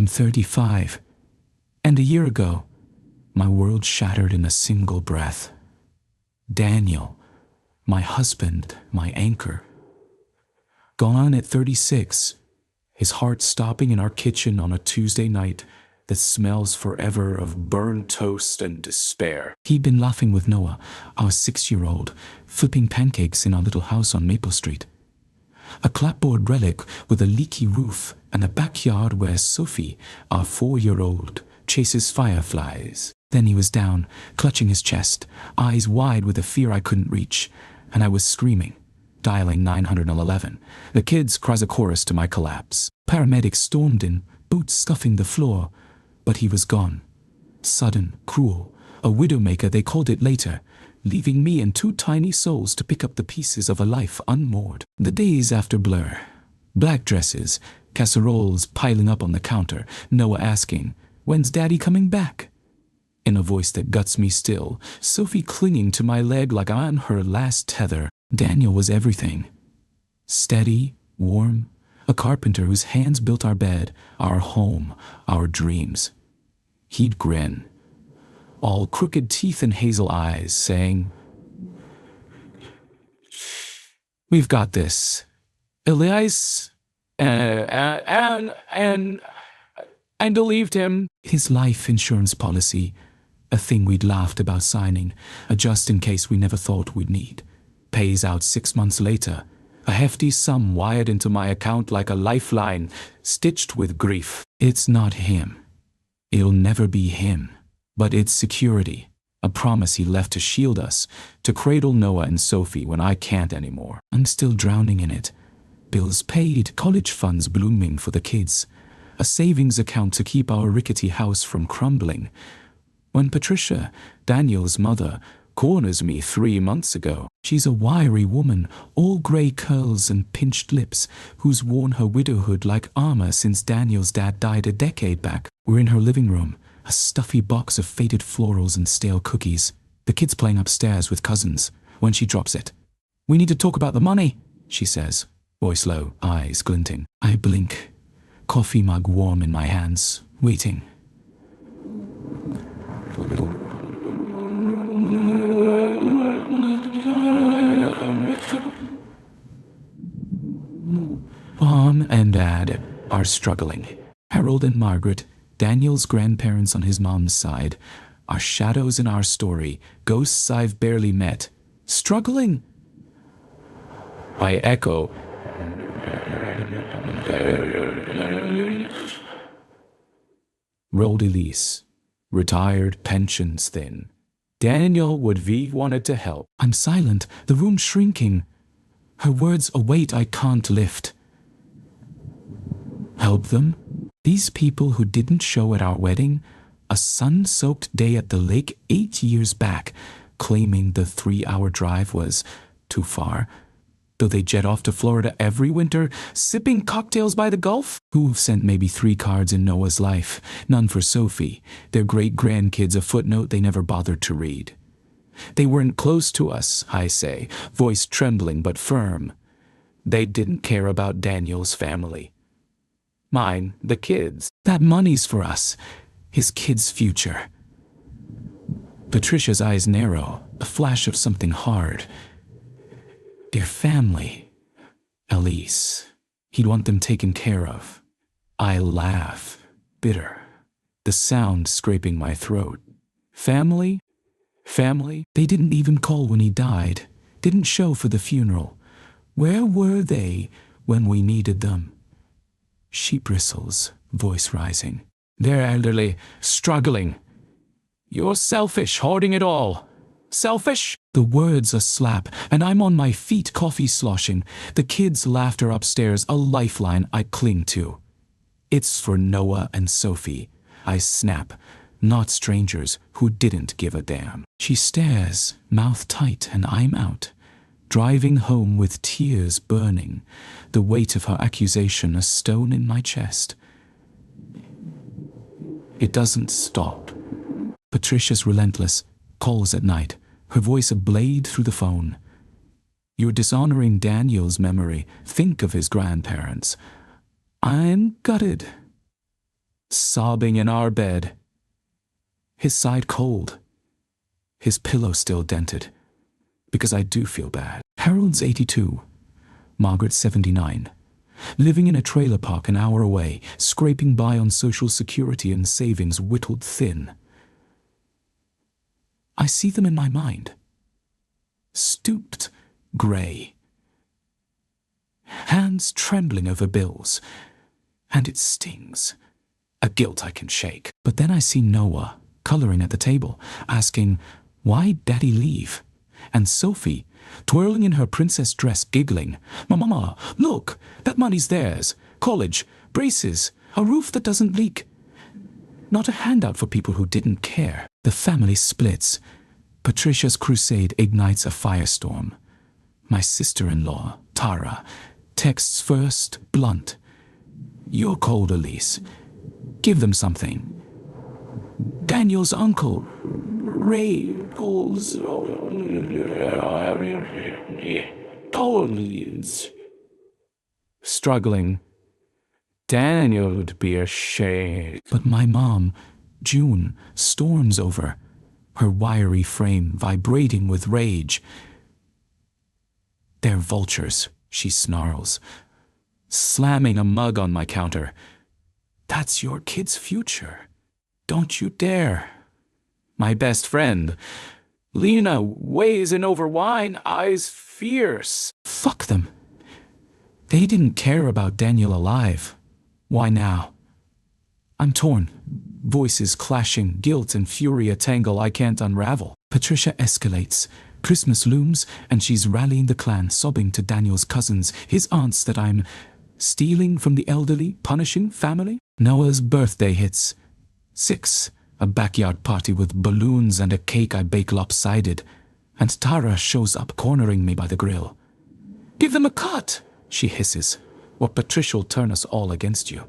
35. And a year ago, my world shattered in a single breath. Daniel, my husband, my anchor, gone at 36, his heart stopping in our kitchen on a Tuesday night that smells forever of burned toast and despair. He'd been laughing with Noah, our 6-year-old, flipping pancakes in our little house on Maple Street. A clapboard relic with a leaky roof and a backyard where Sophie, our 4-year-old, chases fireflies. Then he was down, clutching his chest, eyes wide with a fear I couldn't reach, and I was screaming, dialing 911. The kids cries a chorus to my collapse. Paramedics stormed in, boots scuffing the floor, but he was gone. Sudden, cruel, a widowmaker they called it later, leaving me and 2 tiny souls to pick up the pieces of a life unmoored. The days after blur. Black dresses, casseroles piling up on the counter, Noah asking, "When's Daddy coming back?" In a voice that guts me still, Sophie clinging to my leg like I'm her last tether. Daniel was everything. Steady, warm, a carpenter whose hands built our bed, our home, our dreams. He'd grin, all crooked teeth and hazel eyes, saying, "We've got this. Elias," and believed him. His life insurance policy, a thing we'd laughed about signing, a just in case we never thought we'd need, pays out 6 months later, a hefty sum wired into my account like a lifeline, stitched with grief. It's not him. It'll never be him. But it's security, a promise he left to shield us, to cradle Noah and Sophie when I can't anymore. I'm still drowning in it. Bills paid, college funds blooming for the kids, a savings account to keep our rickety house from crumbling. When Patricia, Daniel's mother, corners me 3 months ago, she's a wiry woman, all grey curls and pinched lips, who's worn her widowhood like armor since Daniel's dad died a decade back. We're in her living room, a stuffy box of faded florals and stale cookies, the kids playing upstairs with cousins, when she drops it. "We need to talk about the money," she says, voice low, eyes glinting. I blink, coffee mug warm in my hands, waiting. Mom and Dad are struggling. Harold and Margaret, Daniel's grandparents on his mom's side, are shadows in our story, ghosts I've barely met. Struggling? I echo. Rolled Elise. Retired, pensions thin. Daniel would have wanted to help. I'm silent, the room shrinking. Her words a weight I can't lift. Help them? These people who didn't show at our wedding, a sun-soaked day at the lake 8 years back, claiming the 3-hour drive was too far, though they jet off to Florida every winter, sipping cocktails by the Gulf? Who've sent maybe 3 cards in Noah's life, none for Sophie, their great-grandkids a footnote they never bothered to read. They weren't close to us, I say, voice trembling but firm. They didn't care about Daniel's family. Mine, the kids. That money's for us, his kids' future. Patricia's eyes narrow, a flash of something hard. Their family. Elise. He'd want them taken care of. I laugh, bitter, the sound scraping my throat. Family? Family? They didn't even call when he died, didn't show for the funeral. Where were they when we needed them? She bristles, voice rising. They're elderly, struggling. You're selfish, hoarding it all. Selfish? The words a slap, and I'm on my feet, coffee sloshing. The kids' laughter upstairs, a lifeline I cling to. It's for Noah and Sophie. I snap, not strangers who didn't give a damn. She stares, mouth tight, and I'm out, driving home with tears burning, the weight of her accusation a stone in my chest. It doesn't stop. Patricia's relentless, calls at night, her voice a blade through the phone. You're dishonoring Daniel's memory. Think of his grandparents. I'm gutted. sobbing in our bed. His side cold, his pillow still dented, because I do feel bad. Harold's 82, Margaret's 79, living in a trailer park an hour away, scraping by on Social Security and savings whittled thin. I see them in my mind. Stooped, grey, hands trembling over bills, and it stings, a guilt I can shake. But then I see Noah colouring at the table, asking, "Why Daddy leave?" And Sophie, twirling in her princess dress, giggling, "Mama, look, that money's theirs. College, braces, a roof that doesn't leak." Not a handout for people who didn't care. The family splits. Patricia's crusade ignites a firestorm. My sister-in-law, Tara, texts first, blunt, "You're cold, Elise. Give them something." Daniel's uncle, Ray, calls struggling. "Daniel would be ashamed." But my mom, June, storms over, her wiry frame vibrating with rage. "They're vultures," she snarls, slamming a mug on my counter. "That's your kid's future. Don't you dare." My best friend, Lena, weighs in over wine, eyes fierce. Fuck them. They didn't care about Daniel alive. Why now? I'm torn. Voices clashing, guilt and fury a tangle I can't unravel. Patricia escalates. Christmas looms, and she's rallying the clan, sobbing to Daniel's cousins, his aunts, that I'm stealing from the elderly, punishing family. Noah's birthday hits. 6. A backyard party with balloons and a cake I bake lopsided. And Tara shows up, cornering me by the grill. "Give them a cut," she hisses, "or Patricia'll turn us all against you."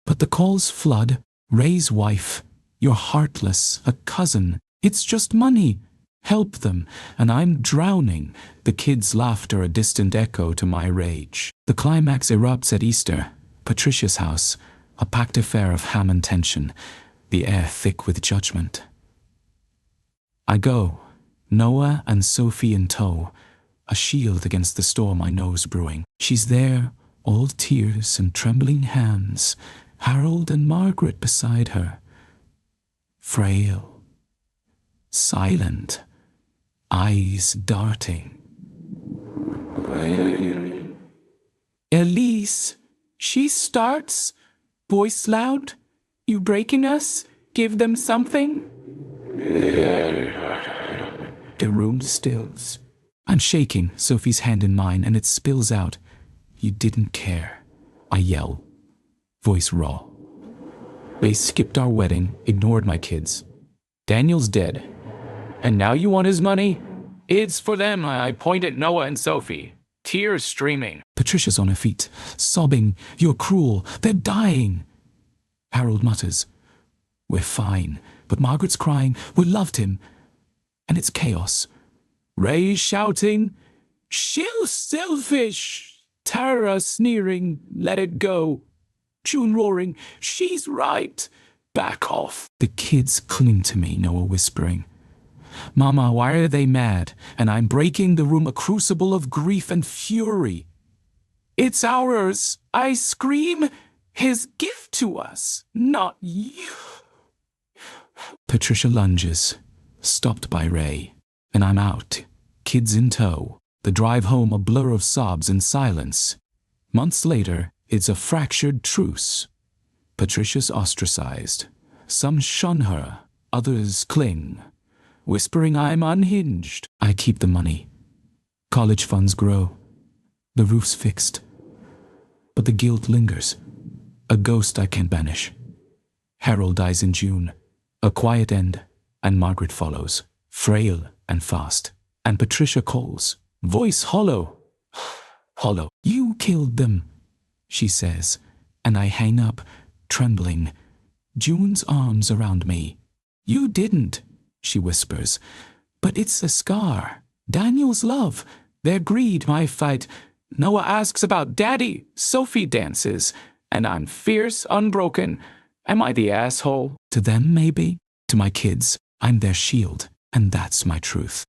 But the calls flood. Ray's wife, "You're heartless, a cousin. It's just money. Help them." And I'm drowning, the kids' laughter a distant echo to my rage. The climax erupts at Easter, Patricia's house, a packed affair of ham and tension, the air thick with judgment. I go, Noah and Sophie in tow, a shield against the storm I know's brewing. She's there, all tears and trembling hands, Harold and Margaret beside her. Frail, silent, eyes darting. "Elise, she starts, voice loud, 'You breaking us? Give them something.'" The room stills. I'm shaking Sophie's hand in mine, and it spills out, "You didn't care." I yell, voice raw. "They skipped our wedding, ignored my kids. Daniel's dead. And now you want his money? It's for them." I point at Noah and Sophie, tears streaming. Patricia's on her feet, sobbing, "You're cruel. They're dying." Harold mutters, "We're fine." But Margaret's crying, "We loved him." And it's chaos. Ray shouting, "She's selfish." Tara sneering, "Let it go." June roaring, "She's right. Back off." The kids cling to me, Noah whispering, "Mama, why are they mad?" And I'm breaking the room, a crucible of grief and fury. "It's ours," I scream. "His gift to us, not you." Patricia lunges, stopped by Ray, and I'm out, kids in tow. The drive home a blur of sobs and silence. Months later, it's a fractured truce. Patricia's ostracized. Some shun her, others cling, whispering I'm unhinged. I keep the money. College funds grow. The roof's fixed. But the guilt lingers. A ghost I can't banish. Harold dies in June. A quiet end, and Margaret follows, frail and fast. And Patricia calls, voice hollow. Hollow. "You killed them," she says, and I hang up, trembling. June's arms around me. "You didn't," she whispers, "but it's a scar. Daniel's love, their greed, my fight. Noah asks about Daddy. Sophie dances, and I'm fierce, unbroken. Am I the asshole? To them, maybe. To my kids, I'm their shield, and that's my truth.